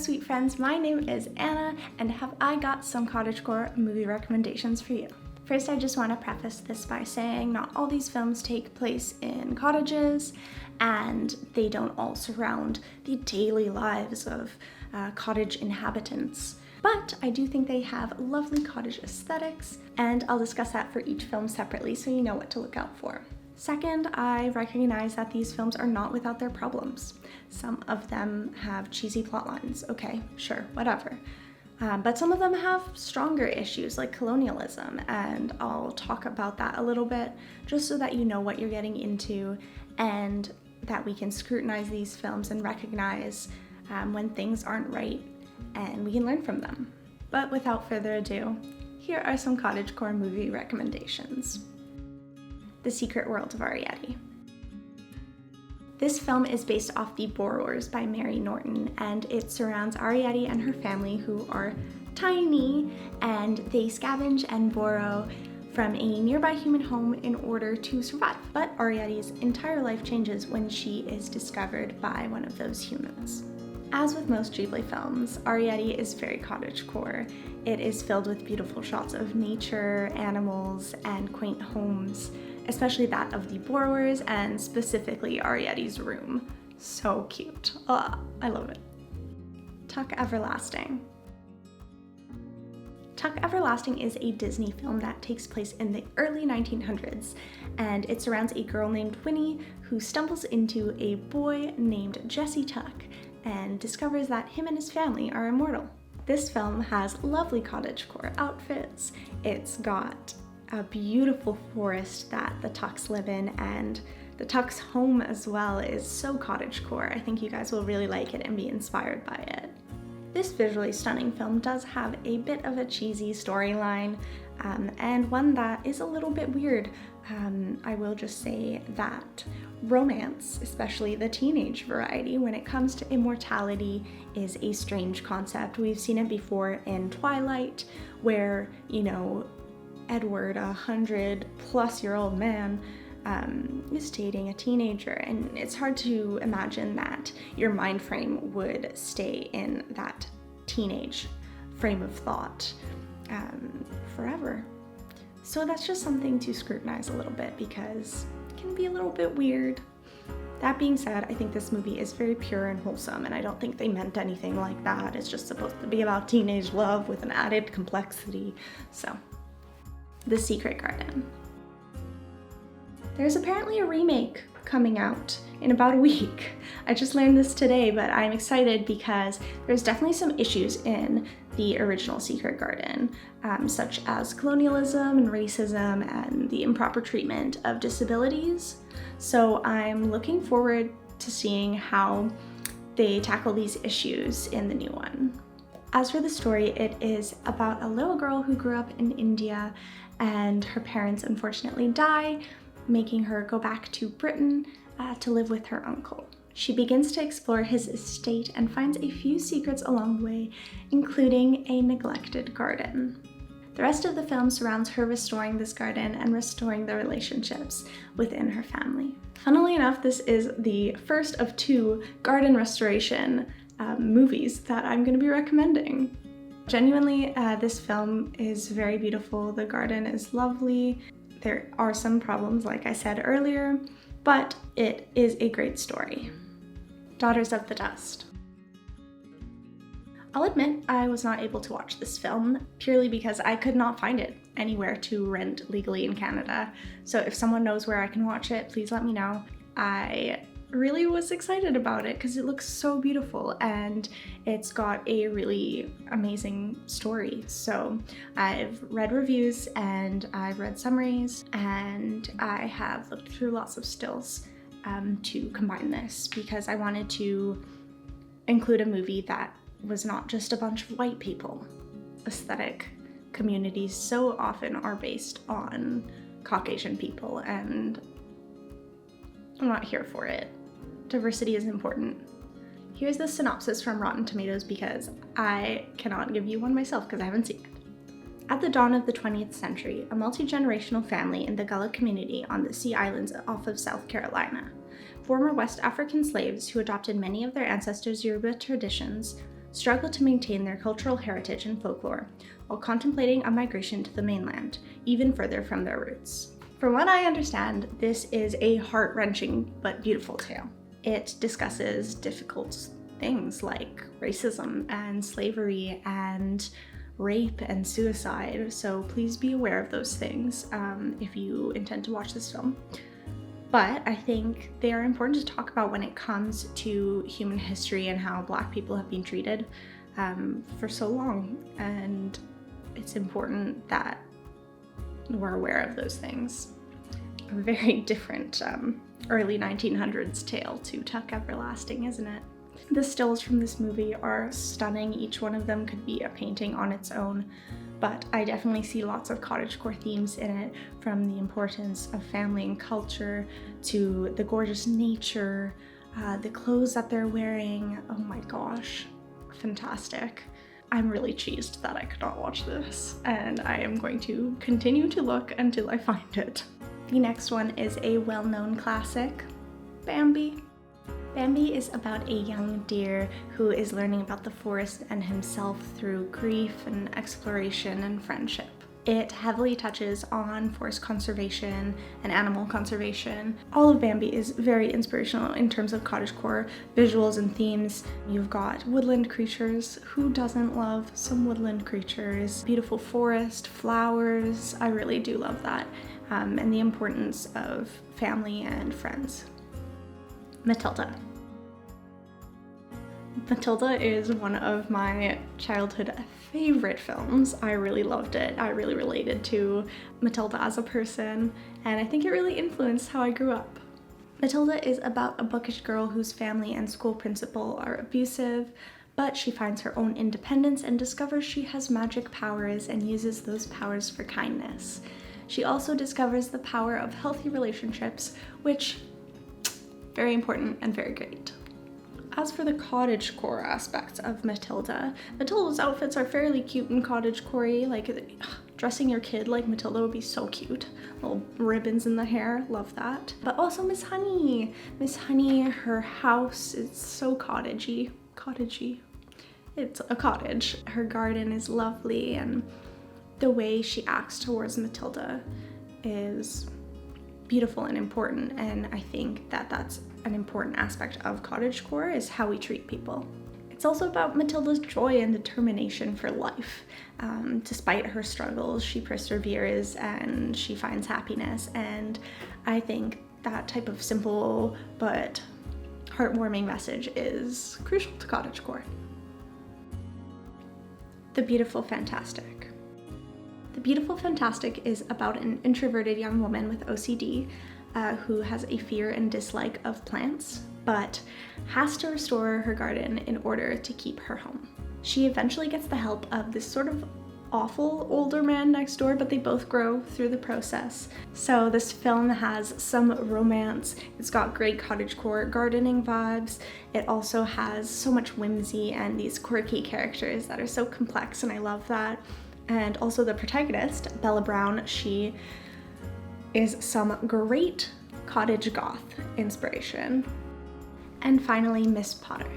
sweet friends, my name is Anna, and have I got some cottagecore movie recommendations for you. First, I just want to preface this by saying not all these films take place in cottages, and they don't all surround the daily lives of cottage inhabitants. But I do think they have lovely cottage aesthetics, and I'll discuss that for each film separately so you know what to look out for. Second, I recognize that these films are not without their problems. Some of them have cheesy plot lines. Okay, sure, whatever. But some of them have stronger issues like colonialism, and I'll talk about that a little bit just so that you know what you're getting into and that we can scrutinize these films and recognize when things aren't right and we can learn from them. But without further ado, here are some cottagecore movie recommendations. The Secret World of Arrietty. This film is based off The Borrowers by Mary Norton, and it surrounds Arrietty and her family, who are tiny, and they scavenge and borrow from a nearby human home in order to survive. But Arrietty's entire life changes when she is discovered by one of those humans. As with most Ghibli films, Arrietty is very cottagecore. It is filled with beautiful shots of nature, animals, and quaint homes, especially that of the borrowers and specifically Arrietty's room. So cute. Oh, I love it. Tuck Everlasting. Tuck Everlasting is a Disney film that takes place in the early 1900s, and it surrounds a girl named Winnie who stumbles into a boy named Jesse Tuck and discovers that him and his family are immortal. This film has lovely cottagecore outfits. It's got a beautiful forest that the Tucks live in, and the Tucks' home as well is so cottagecore. I think you guys will really like it and be inspired by it. This visually stunning film does have a bit of a cheesy storyline, and one that is a little bit weird. I will just say that romance, especially the teenage variety, when it comes to immortality, is a strange concept. We've seen it before in Twilight, where, you know, Edward, 100-plus-year-old man, is dating a teenager, and it's hard to imagine that your mind frame would stay in that teenage frame of thought forever. So that's just something to scrutinize a little bit because it can be a little bit weird. That being said, I think this movie is very pure and wholesome, and I don't think they meant anything like that. It's just supposed to be about teenage love with an added complexity. So, The Secret Garden. There's apparently a remake coming out in about a week. I just learned this today, but I'm excited because there's definitely some issues in the original Secret Garden, such as colonialism and racism and the improper treatment of disabilities. So I'm looking forward to seeing how they tackle these issues in the new one. As for the story, it is about a little girl who grew up in India, and her parents unfortunately die, making her go back to Britain to live with her uncle. She begins to explore his estate and finds a few secrets along the way, including a neglected garden. The rest of the film surrounds her restoring this garden and restoring the relationships within her family. Funnily enough, this is the first of 2 garden restoration movies that I'm going to be recommending. Genuinely, this film is very beautiful. The garden is lovely. There are some problems, like I said earlier, but it is a great story. Daughters of the Dust. I'll admit I was not able to watch this film purely because I could not find it anywhere to rent legally in Canada. So if someone knows where I can watch it, please let me know. I really was excited about it because it looks so beautiful and it's got a really amazing story. So I've read reviews and I've read summaries and I have looked through lots of stills to combine this because I wanted to include a movie that was not just a bunch of white people. Aesthetic communities so often are based on Caucasian people, and I'm not here for it. Diversity is important. Here's the synopsis from Rotten Tomatoes because I cannot give you one myself because I haven't seen it. At the dawn of the 20th century, a multi-generational family in the Gullah community on the Sea Islands off of South Carolina, former West African slaves who adopted many of their ancestors' Yoruba traditions, struggle to maintain their cultural heritage and folklore while contemplating a migration to the mainland, even further from their roots. From what I understand, this is a heart-wrenching but beautiful tale. It discusses difficult things like racism and slavery and rape and suicide, so please be aware of those things if you intend to watch this film. But I think they are important to talk about when it comes to human history and how Black people have been treated for so long, and it's important that we're aware of those things. A very different early 1900s tale to Tuck Everlasting, isn't it? The stills from this movie are stunning. Each one of them could be a painting on its own, but I definitely see lots of cottagecore themes in it, from the importance of family and culture to the gorgeous nature, the clothes that they're wearing. Oh my gosh, fantastic. I'm really cheesed that I could not watch this, and I am going to continue to look until I find it. The next one is a well-known classic, Bambi. Bambi is about a young deer who is learning about the forest and himself through grief and exploration and friendship. It heavily touches on forest conservation and animal conservation. All of Bambi is very inspirational in terms of cottagecore visuals and themes. You've got woodland creatures. Who doesn't love some woodland creatures? Beautiful forest, flowers. I really do love that. And the importance of family and friends. Matilda. Matilda is one of my childhood favorite films. I really loved it. I really related to Matilda as a person, and I think it really influenced how I grew up. Matilda is about a bookish girl whose family and school principal are abusive, but she finds her own independence and discovers she has magic powers and uses those powers for kindness. She also discovers the power of healthy relationships, which very important and very great. As for the cottagecore aspects of Matilda, Matilda's outfits are fairly cute and cottagecore-y. Like, dressing your kid like Matilda would be so cute. Little ribbons in the hair, love that. But also Miss Honey. Miss Honey, her house is so cottagey. Cottagey. It's a cottage. Her garden is lovely, and the way she acts towards Matilda is beautiful and important, and I think that that's an important aspect of cottagecore, is how we treat people. It's also about Matilda's joy and determination for life. Despite her struggles, she perseveres and she finds happiness, and I think that type of simple but heartwarming message is crucial to cottagecore. The Beautiful Fantastic. The Beautiful Fantastic is about an introverted young woman with OCD who has a fear and dislike of plants, but has to restore her garden in order to keep her home. She eventually gets the help of this sort of awful older man next door, but they both grow through the process. So this film has some romance, it's got great cottagecore gardening vibes, it also has so much whimsy and these quirky characters that are so complex, and I love that. And also the protagonist, Bella Brown, she is some great cottagegoth inspiration. And finally, Miss Potter.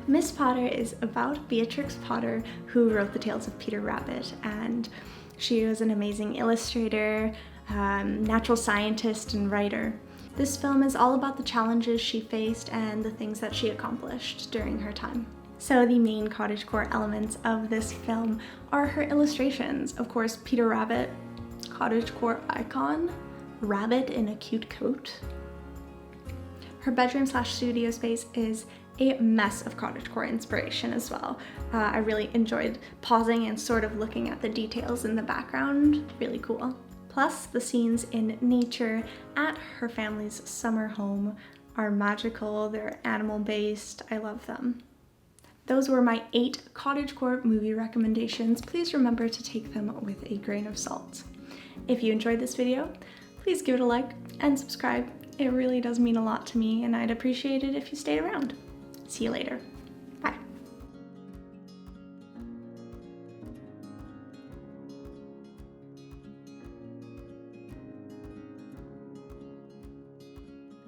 Miss Potter is about Beatrix Potter, who wrote the Tales of Peter Rabbit, and she was an amazing illustrator, natural scientist, and writer. This film is all about the challenges she faced and the things that she accomplished during her time. So the main cottagecore elements of this film are her illustrations. Of course, Peter Rabbit, cottagecore icon, rabbit in a cute coat. Her bedroom/studio space is a mess of cottagecore inspiration as well. I really enjoyed pausing and sort of looking at the details in the background, really cool. Plus, the scenes in nature at her family's summer home are magical, they're animal-based, I love them. Those were my 8 cottagecore movie recommendations. Please remember to take them with a grain of salt. If you enjoyed this video, please give it a like and subscribe. It really does mean a lot to me, and I'd appreciate it if you stayed around. See you later.